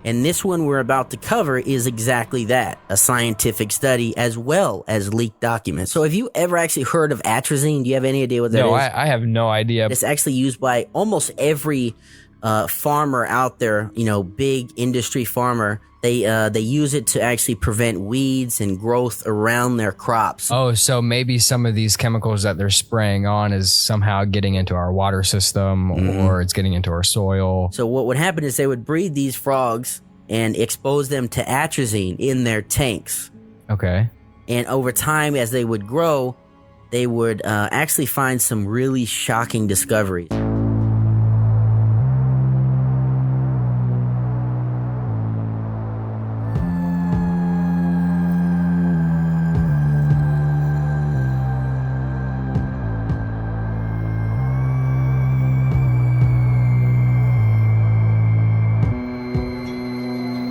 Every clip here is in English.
And this one we're about to cover is exactly that, a scientific study as well as leaked documents. So have you ever actually heard of atrazine? Do you have any idea what that is? No, I have no idea. It's actually used by almost every farmer out there, big industry farmer. They use it to actually prevent weeds and growth around their crops. Oh, so maybe some of these chemicals that they're spraying on is somehow getting into our water system or it's getting into our soil. So what would happen is they would breed these frogs and expose them to atrazine in their tanks. Okay. And over time, as they would grow, they would actually find some really shocking discoveries.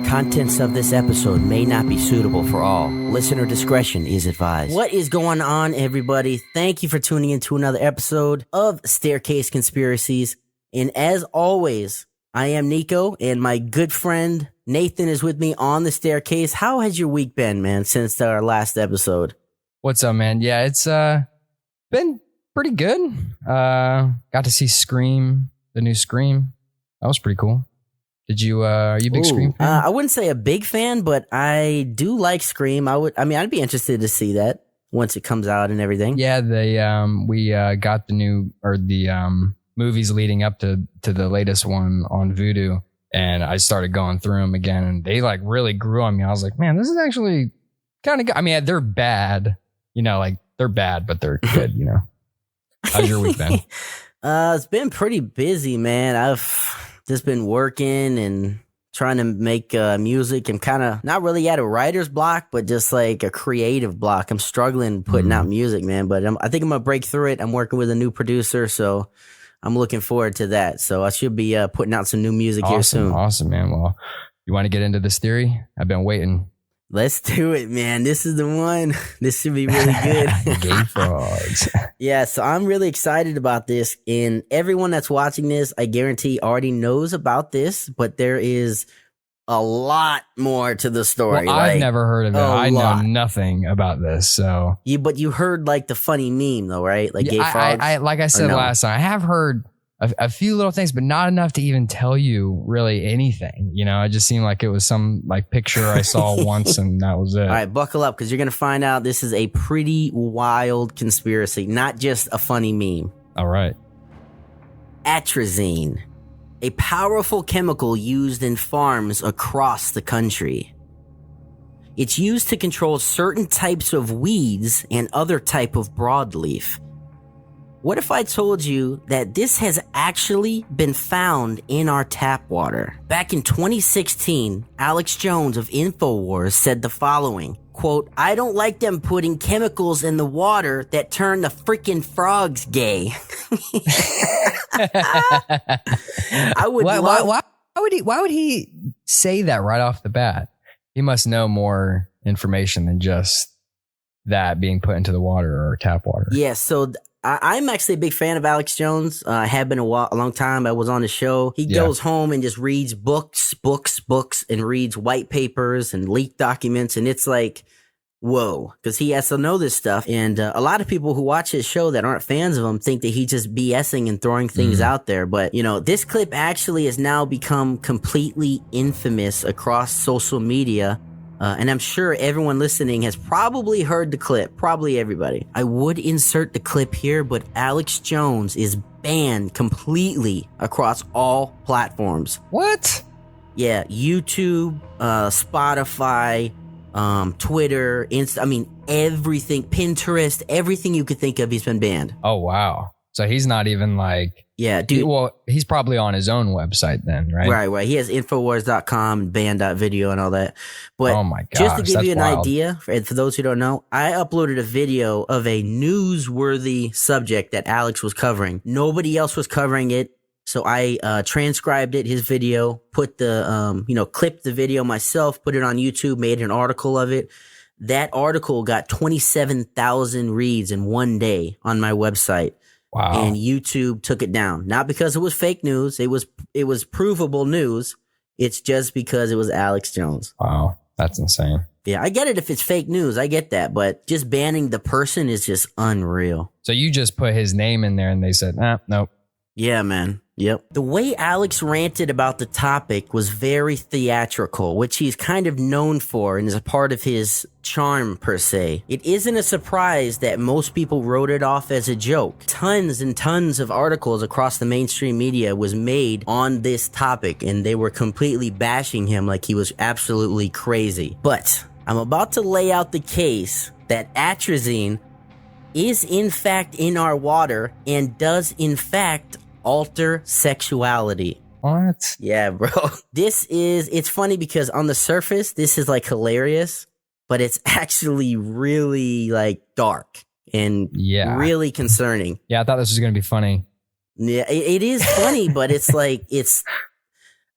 Contents of this episode may not be suitable for all. Listener discretion is advised. What is going on, everybody? Thank you for tuning in to another episode of Staircase Conspiracies. And as always, I am Nico, and my good friend Nathan is with me on the staircase. How has your week been, man, since our last episode? What's up, man? Yeah, it's been pretty good. Got to see Scream, the new Scream. That was pretty cool. Did you, are you a big Scream fan? I wouldn't say a big fan, but I do like Scream. I'd be interested to see that once it comes out and everything. Yeah, we got the movies leading up to the latest one on Vudu, and I started going through them again, and they like really grew on me. I was like, man, this is actually kind of good. I mean, they're bad, they're bad, but they're good, How's your week been? It's been pretty busy, man. I've just been working and trying to make music. I'm kind of not really at a writer's block, but just like a creative block. I'm struggling putting out music, man, but I think I'm going to break through it. I'm working with a new producer, so I'm looking forward to that. So I should be putting out some new music here soon. Awesome, man. Well, you want to get into this theory? I've been waiting. Let's do it, man. This is the one. This should be really good. Gay frogs. Yeah, so I'm really excited about this. And everyone that's watching this, I guarantee already knows about this, but there is a lot more to the story. Well, I've never heard of it. I know nothing about this. So, but you heard like the funny meme though, right? Like gay frogs. Like I said last time, I have heard a few little things, but not enough to even tell you really anything. It just seemed like it was some like picture I saw once and that was it. All right, buckle up because you're going to find out this is a pretty wild conspiracy, not just a funny meme. All right. Atrazine, a powerful chemical used in farms across the country. It's used to control certain types of weeds and other type of broadleaf. What if I told you that this has actually been found in our tap water? Back in 2016, Alex Jones of InfoWars said the following, quote, "I don't like them putting chemicals in the water that turn the freaking frogs gay." I would why would he say that right off the bat? He must know more information than just that being put into the water or tap water. Yeah, so I'm actually a big fan of Alex Jones. I have been a long time. I was on the show. He goes home and just reads books, and reads white papers and leaked documents. And it's like, whoa, because he has to know this stuff. And a lot of people who watch his show that aren't fans of him think that he's just BSing and throwing things out there. But, this clip actually has now become completely infamous across social media. And I'm sure everyone listening has probably heard the clip. Probably everybody. I would insert the clip here, but Alex Jones is banned completely across all platforms. What? Yeah, YouTube, Spotify, Twitter, everything, Pinterest, everything you could think of, he's been banned. Oh, wow. So he's not even like... Yeah, dude. Well, he's probably on his own website then, right? Right. He has Infowars.com, band.video and all that. But oh my gosh, just to give you an wild idea, for those who don't know, I uploaded a video of a newsworthy subject that Alex was covering. Nobody else was covering it. So I transcribed it, his video, put the, clipped the video myself, put it on YouTube, made an article of it. That article got 27,000 reads in one day on my website. Wow. And YouTube took it down. Not because it was fake news. It was provable news. It's just because it was Alex Jones. Wow, that's insane. Yeah, I get it if it's fake news. I get that. But just banning the person is just unreal. So you just put his name in there and they said, nope. Yeah, man. Yep. The way Alex ranted about the topic was very theatrical, which he's kind of known for and is a part of his charm, per se. It isn't a surprise that most people wrote it off as a joke. Tons and tons of articles across the mainstream media was made on this topic, and they were completely bashing him like he was absolutely crazy. But I'm about to lay out the case that atrazine is in fact in our water and does in fact alter sexuality. What? Yeah, bro. It's funny because on the surface, this is like hilarious, but it's actually really like dark and really concerning. Yeah, I thought this was going to be funny. Yeah, it is funny, but it's like,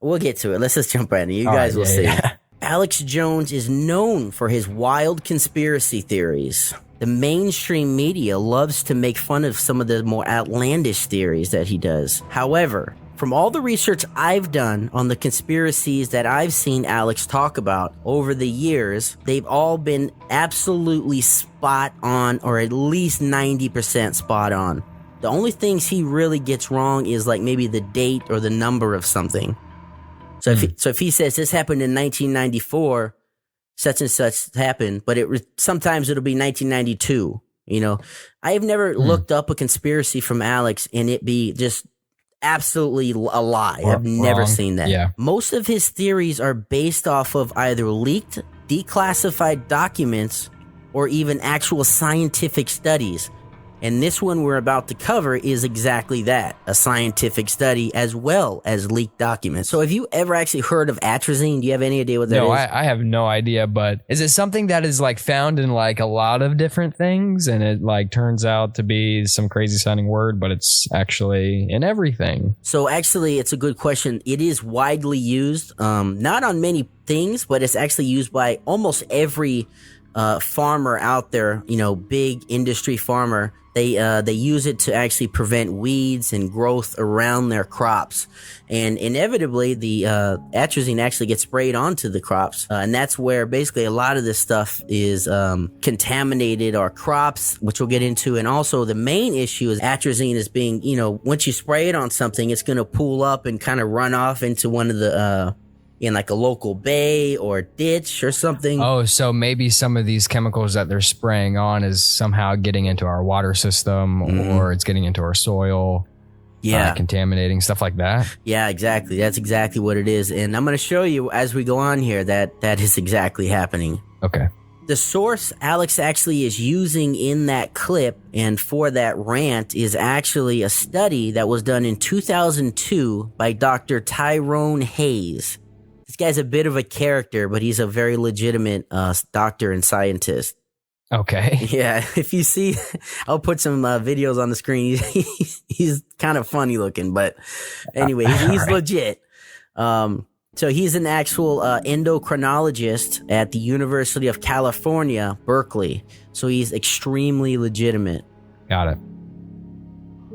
we'll get to it. Let's just jump right in. You guys will see. Yeah. Alex Jones is known for his wild conspiracy theories. The mainstream media loves to make fun of some of the more outlandish theories that he does. However, from all the research I've done on the conspiracies that I've seen Alex talk about over the years, they've all been absolutely spot on, or at least 90% spot on. The only things he really gets wrong is like maybe the date or the number of something. So if he says this happened in 1994, such and such happened, but sometimes it'll be 1992. You know, I've never looked up a conspiracy from Alex and it be just absolutely a lie. I've never seen that. Yeah. Most of his theories are based off of either leaked, declassified documents, or even actual scientific studies. And this one we're about to cover is exactly that, a scientific study as well as leaked documents. So have you ever actually heard of atrazine? Do you have any idea what that is? No, I have no idea, but is it something that is like found in like a lot of different things and it like turns out to be some crazy sounding word, but it's actually in everything? So actually, it's a good question. It is widely used, not on many things, but it's actually used by almost every farmer out there, you know, big industry farmer. They use it to actually prevent weeds and growth around their crops. And inevitably, the atrazine actually gets sprayed onto the crops. And that's where basically a lot of this stuff is contaminated our crops, which we'll get into. And also the main issue is atrazine is being, you know, once you spray it on something, it's going to pool up and kind of run off into one of the in like a local bay or ditch or something. Oh, so maybe some of these chemicals that they're spraying on is somehow getting into our water system or it's getting into our soil. Yeah. Contaminating, stuff like that. Yeah, exactly. That's exactly what it is. And I'm going to show you as we go on here that is exactly happening. Okay. The source Alex actually is using in that clip and for that rant is actually a study that was done in 2002 by Dr. Tyrone Hayes. This guy's a bit of a character, but he's a very legitimate doctor and scientist. Okay. Yeah, if you see, I'll put some videos on the screen. He's kind of funny looking, but anyway, he's right. Legit. So he's an actual endocrinologist at the University of California, Berkeley. So he's extremely legitimate. Got it.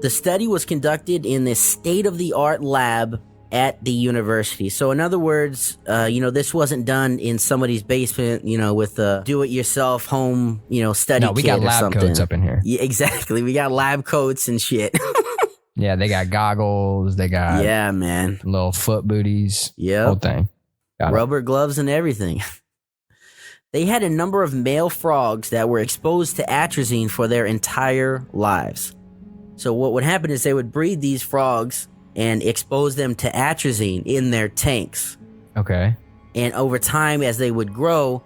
The study was conducted in this state-of-the-art lab at the university. So in other words, you know, this wasn't done in somebody's basement, you know, with a do-it-yourself home, you know, study kit or something. No, we got lab coats up in here. Yeah, exactly. We got lab coats and shit. Yeah, they got goggles. They got man, little foot booties. Yeah, whole thing. Rubber gloves and everything. They had a number of male frogs that were exposed to atrazine for their entire lives. So what would happen is they would breed these frogs and expose them to atrazine in their tanks. Okay. And over time, as they would grow,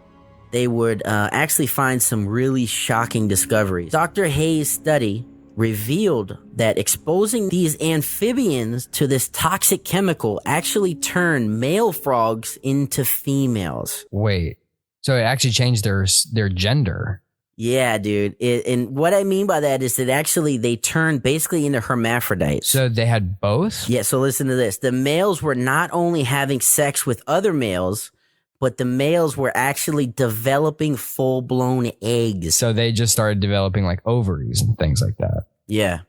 they would actually find some really shocking discoveries. Dr. Hayes' study revealed that exposing these amphibians to this toxic chemical actually turned male frogs into females. Wait, so it actually changed their gender? Yeah, dude. And what I mean by that is that actually they turned basically into hermaphrodites. So they had both? Yeah, so listen to this. The males were not only having sex with other males, but the males were actually developing full-blown eggs. So they just started developing like ovaries and things like that. Yeah.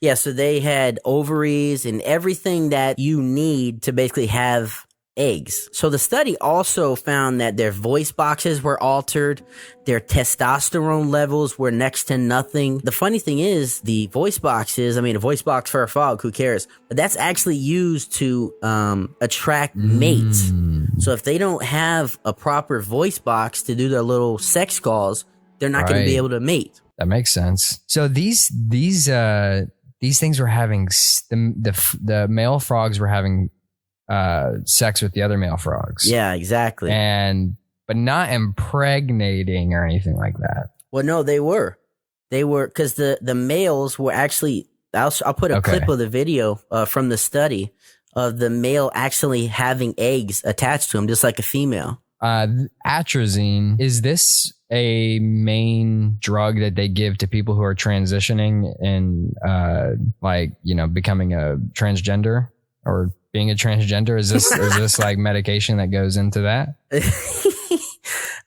Yeah, so they had ovaries and everything that you need to basically have eggs. So the study also found that their voice boxes were altered. Their testosterone levels were next to nothing. The funny thing is the voice boxes, I mean, a voice box for a frog, who cares? But that's actually used to attract mates. So if they don't have a proper voice box to do their little sex calls, they're not going to be able to mate. That makes sense. So these things were having the male frogs were having sex with the other male frogs. Yeah, exactly. But not impregnating or anything like that. Well, no, they were because the males were actually. I'll put a clip of the video from the study of the male actually having eggs attached to him, just like a female. Atrazine, is this a main drug that they give to people who are transitioning and becoming a transgender or being a transgender? Is this like medication that goes into that?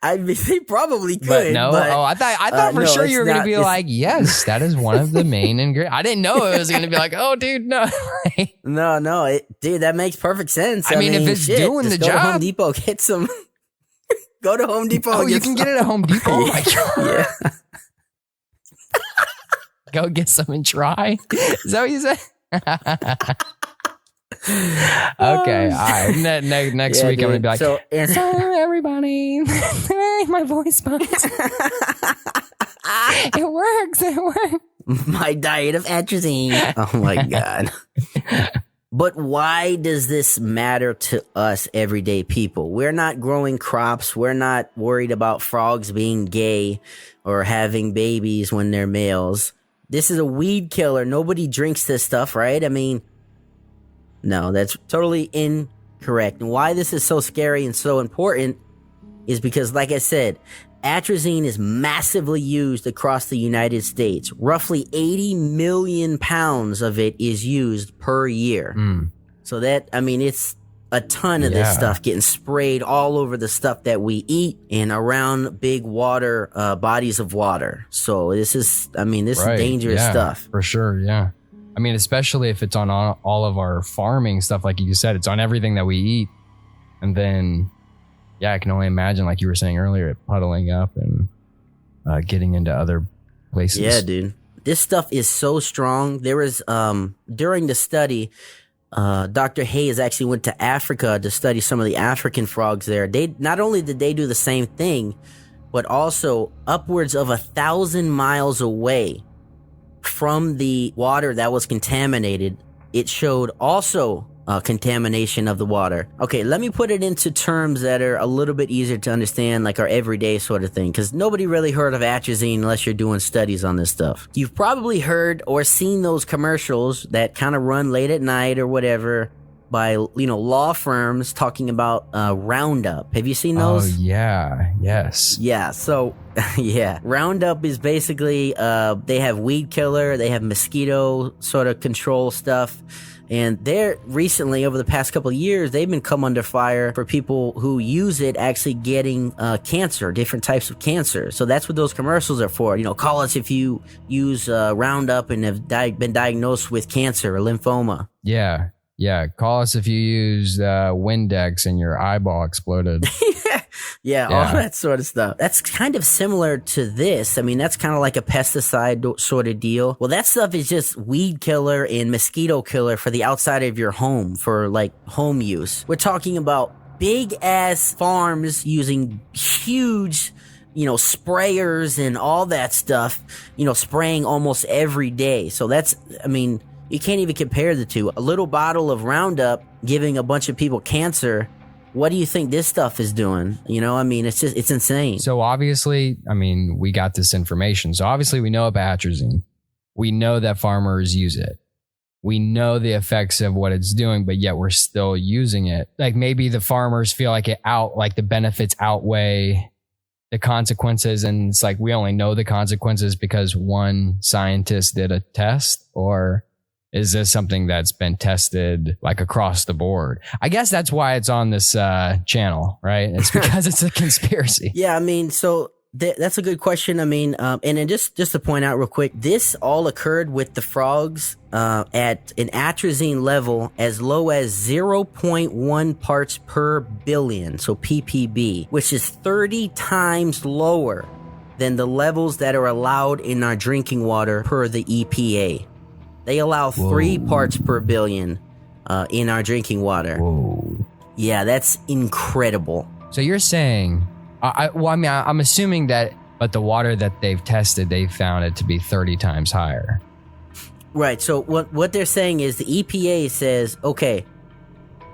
I mean, they probably could. But no. I thought for sure you were going to be like, yes, that is one of the main ingredients. I didn't know it was going to be like, oh, dude, no. No, dude, that makes perfect sense. I mean, if it's doing the job, job. Go to Home Depot, get some. Go to Home Depot. Oh, you can get it at Home Depot. Oh my God. Yeah. Go get some and try. Is that what you said? Okay. All right. Next week, dude, I'm going to be like, so everybody, my voice box. It works. My diet of atrazine. Oh my God. But why does this matter to us everyday people? We're not growing crops. We're not worried about frogs being gay or having babies when they're males. This is a weed killer. Nobody drinks this stuff, right? I mean, no, that's totally incorrect. And why this is so scary and so important is because, like I said, atrazine is massively used across the United States. Roughly 80 million pounds of it is used per year. So that, I mean, it's a ton of this stuff getting sprayed all over the stuff that we eat and around big water, bodies of water. So this is, I mean, this is dangerous stuff. For sure, yeah. I mean, especially if it's on all of our farming stuff, like you said, it's on everything that we eat. And then, yeah, I can only imagine, like you were saying earlier, it puddling up and getting into other places. Yeah, dude. This stuff is so strong. There was, during the study, Dr. Hayes actually went to Africa to study some of the African frogs there. They not only did they do the same thing, but also upwards of 1,000 miles away from the water that was contaminated, it showed also contamination of the water. Okay, let me put it into terms that are a little bit easier to understand, like our everyday sort of thing, because nobody really heard of atrazine unless you're doing studies on this stuff. You've probably heard or seen those commercials that kind of run late at night or whatever by, law firms talking about Roundup. Have you seen those? Oh, yeah. Yes. Yeah. So, yeah. Roundup is basically, they have weed killer, they have mosquito sort of control stuff. And they're recently, over the past couple of years, they've been come under fire for people who use it actually getting cancer, different types of cancer. So that's what those commercials are for. Call us if you use Roundup and have been diagnosed with cancer or lymphoma. Yeah. Yeah. Call us if you use Windex and your eyeball exploded. Yeah, all that sort of stuff. That's kind of similar to this. I mean, that's kind of like a pesticide sort of deal. Well, that stuff is just weed killer and mosquito killer for the outside of your home, for like home use. We're talking about big ass farms using huge, sprayers and all that stuff, spraying almost every day. So that's, I mean, you can't even compare the two. A little bottle of Roundup giving a bunch of people cancer. What do you think this stuff is doing? I mean, it's insane. So obviously, I mean, we got this information. So obviously we know about atrazine. We know that farmers use it. We know the effects of what it's doing, but yet we're still using it. Like maybe the farmers feel like the benefits outweigh the consequences. And it's like, we only know the consequences because one scientist did a test, or is this something that's been tested like across the board? I guess that's why it's on this channel, right? It's because it's a conspiracy. Yeah, I mean, so That's a good question. I mean, and then just to point out real quick, this all occurred with the frogs at an atrazine level as low as 0.1 parts per billion, so ppb, which is 30 times lower than the levels that are allowed in our drinking water per the EPA. They allow 3 parts per billion in our drinking water. Whoa. Yeah, that's incredible. So you're saying, I'm assuming that, but the water that they've tested, they found it to be 30 times higher. Right. So what they're saying is the EPA says, okay,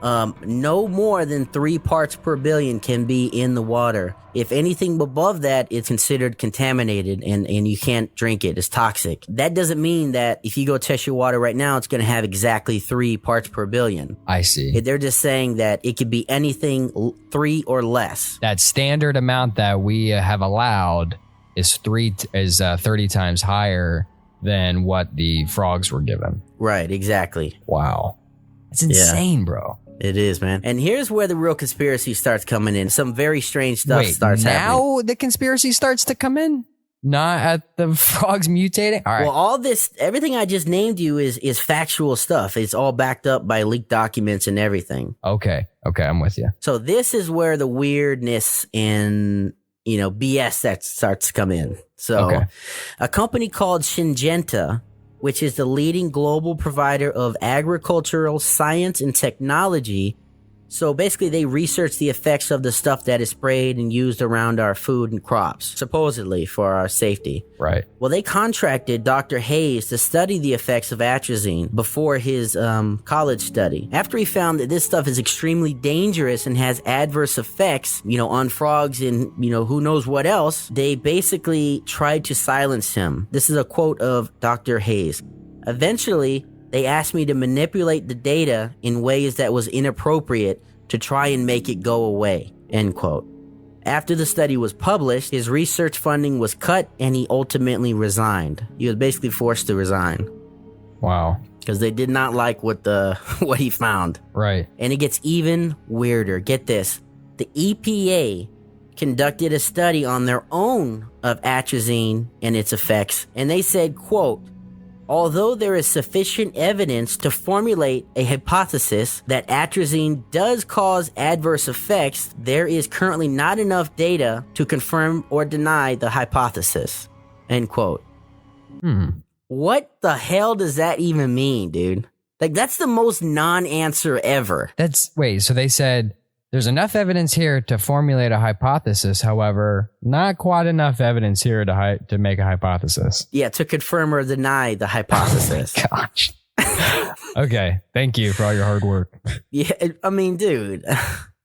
no more than 3 parts per billion can be in the water. If anything above that, it's considered contaminated and you can't drink it. It's toxic. That doesn't mean that if you go test your water right now, it's going to have exactly 3 parts per billion. I see. They're just saying that it could be anything 3 or less. That standard amount that we have allowed is 30 times higher than what the frogs were given. Right, exactly. Wow. That's insane, bro. It is, man. And here's where the real conspiracy starts coming in. Some very strange stuff starts happening. Now the conspiracy starts to come in? Not at the frogs mutating? All right. Well, all this, everything I just named you is factual stuff. It's all backed up by leaked documents and everything. Okay, I'm with you. So this is where the weirdness and, BS that starts to come in. So a company called Shingenta, which is the leading global provider of agricultural science and technology. So basically, they research the effects of the stuff that is sprayed and used around our food and crops, supposedly for our safety. Right. Well, they contracted Dr. Hayes to study the effects of atrazine before his college study. After he found that this stuff is extremely dangerous and has adverse effects, on frogs and, who knows what else, they basically tried to silence him. This is a quote of Dr. Hayes. Eventually, they asked me to manipulate the data in ways that was inappropriate to try and make it go away, end quote. After the study was published, his research funding was cut and he ultimately resigned. He was basically forced to resign. Wow. Because they did not like what he found. Right. And it gets even weirder. Get this. The EPA conducted a study on their own of atrazine and its effects, and they said, quote, although there is sufficient evidence to formulate a hypothesis that atrazine does cause adverse effects, there is currently not enough data to confirm or deny the hypothesis. End quote. What the hell does that even mean, dude? Like, that's the most non-answer ever. So they said there's enough evidence here to formulate a hypothesis. However, not quite enough evidence here to make a hypothesis. Yeah, to confirm or deny the hypothesis. Oh my gosh. Okay. Thank you for all your hard work. Yeah, I mean, dude,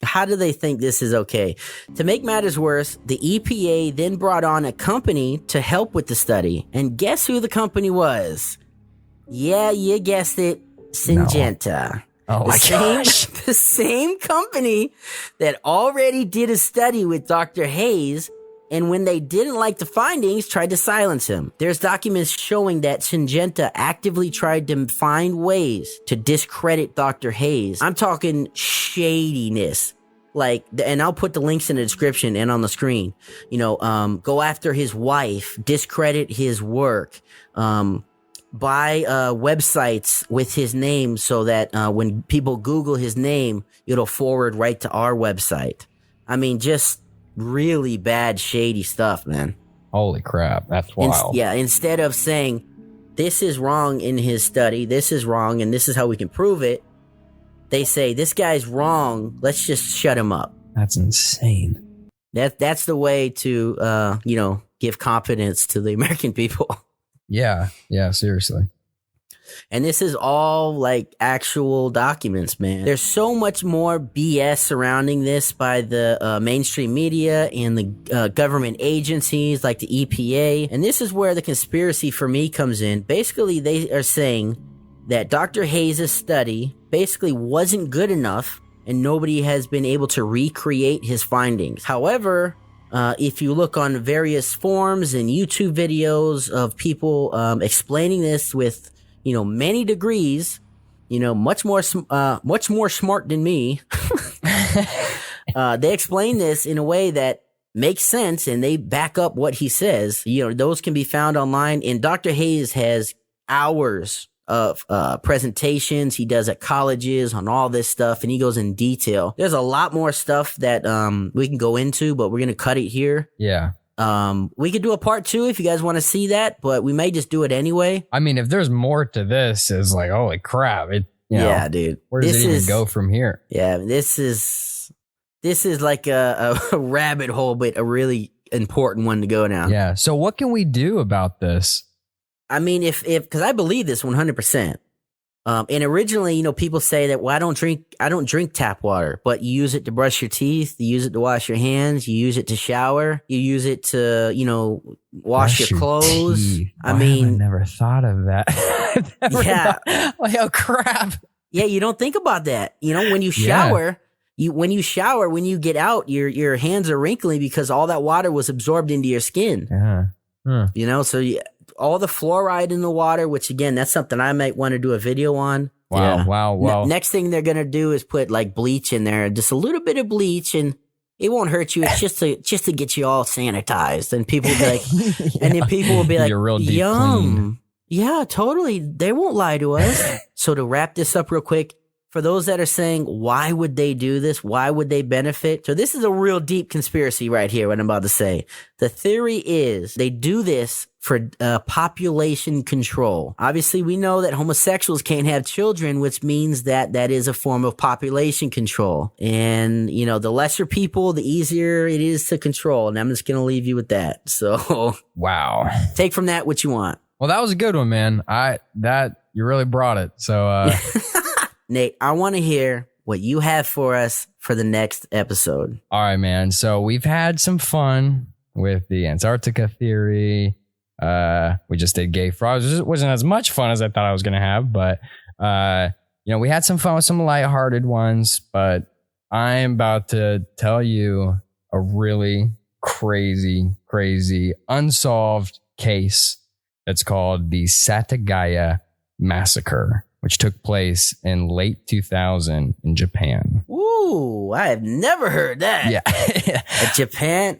how do they think this is okay? To make matters worse, the EPA then brought on a company to help with the study. And guess who the company was? Yeah, you guessed it. Syngenta. No. Oh my gosh. The same company that already did a study with Dr. Hayes, and when they didn't like the findings, tried to silence him. There's documents showing that Syngenta actively tried to find ways to discredit Dr. Hayes. I'm talking shadiness. And I'll put the links in the description and on the screen. Go after his wife, discredit his work, buy websites with his name so that when people Google his name, it'll forward right to our website. I mean, just really bad, shady stuff, man. Holy crap. That's wild. Instead of saying, this is wrong in his study, this is wrong, and this is how we can prove it, they say, this guy's wrong, let's just shut him up. That's insane. That's the way to, give confidence to the American people. Yeah, seriously. And this is all like actual documents, man. There's so much more BS surrounding this by the mainstream media and the government agencies like the EPA. And this is where the conspiracy for me comes in. Basically, they are saying that Dr. Hayes' study basically wasn't good enough and nobody has been able to recreate his findings. However, if you look on various forums and YouTube videos of people explaining this with, many degrees, much more smart than me, they explain this in a way that make sense and they back up what he says. Those can be found online. And Dr. Hayes has hours of presentations he does at colleges on all this stuff, and he goes in detail. There's a lot more stuff that we can go into, but we're gonna cut it here. Yeah. We could do a part 2 if you guys want to see that, but we may just do it anyway. I mean, if there's more to this, it's like, holy crap! Yeah, dude. Where does it even go from here? Yeah, this is like a rabbit hole, but a really important one to go down. Yeah. So what can we do about this? I mean, because I believe this 100%. And originally, people say that, well, I don't drink tap water, but you use it to brush your teeth, you use it to wash your hands, you use it to shower, you use it to, wash your clothes. Teeth. I never thought of that. Like, oh crap. Yeah, you don't think about that. When you shower, when you get out, your hands are wrinkly because all that water was absorbed into your skin. Yeah. So all the fluoride in the water, which again, that's something I might want to do a video on. Wow. Next thing they're going to do is put like bleach in there, just a little bit of bleach, and it won't hurt you. It's just to get you all sanitized. And people will be like, and then people will be like, real deep yum. clean. Yeah, totally. They won't lie to us. So to wrap this up real quick, for those that are saying, why would they do this? Why would they benefit? So this is a real deep conspiracy right here, what I'm about to say. The theory is they do this for population control. Obviously, we know that homosexuals can't have children, which means that is a form of population control. And, the lesser people, the easier it is to control. And I'm just going to leave you with that. So wow. Take from that what you want. Well, that was a good one, man. You really brought it. So, Nate, I want to hear what you have for us for the next episode. All right, man. So we've had some fun with the Antarctica theory. We just did gay frogs. It wasn't as much fun as I thought I was going to have, but, we had some fun with some lighthearted ones, but I'm about to tell you a really crazy unsolved case that's called the Satagaya Massacre, which took place in late 2000 in Japan. Ooh, I have never heard that. Yeah.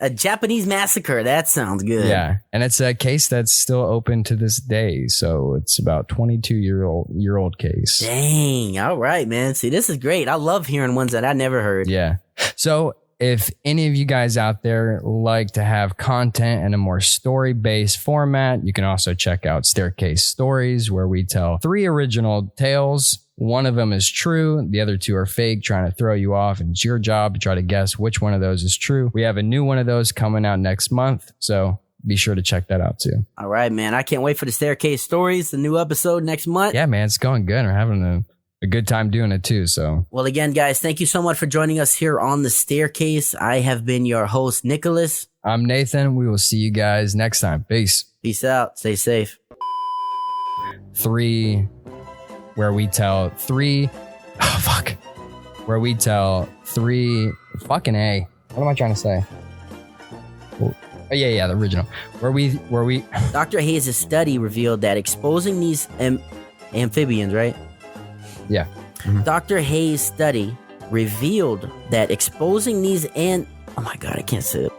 a Japanese massacre. That sounds good. Yeah. And it's a case that's still open to this day. So it's about 22-year-old case. Dang. All right, man. See, this is great. I love hearing ones that I never heard. Yeah. So if any of you guys out there like to have content in a more story-based format, you can also check out Staircase Stories, where we tell 3 original tales. One of them is true. The other 2 are fake, trying to throw you off. And it's your job to try to guess which one of those is true. We have a new one of those coming out next month. So be sure to check that out too. All right, man. I can't wait for the Staircase Stories, the new episode next month. Yeah, man. It's going good. We're having a good time doing it too. So, well, again, guys, thank you so much for joining us here on the Staircase. I have been your host, Nicholas. I'm Nathan. We will see you guys next time. Peace out. Stay safe. 3, where we tell 3. Oh, fuck. Where we tell 3. Fucking A. What am I trying to say? Oh, yeah, the original. Where we. Dr. Hayes' study revealed that exposing these amphibians, right? Yeah. Mm-hmm. Dr. Hayes' study revealed that exposing these oh my God, I can't say it.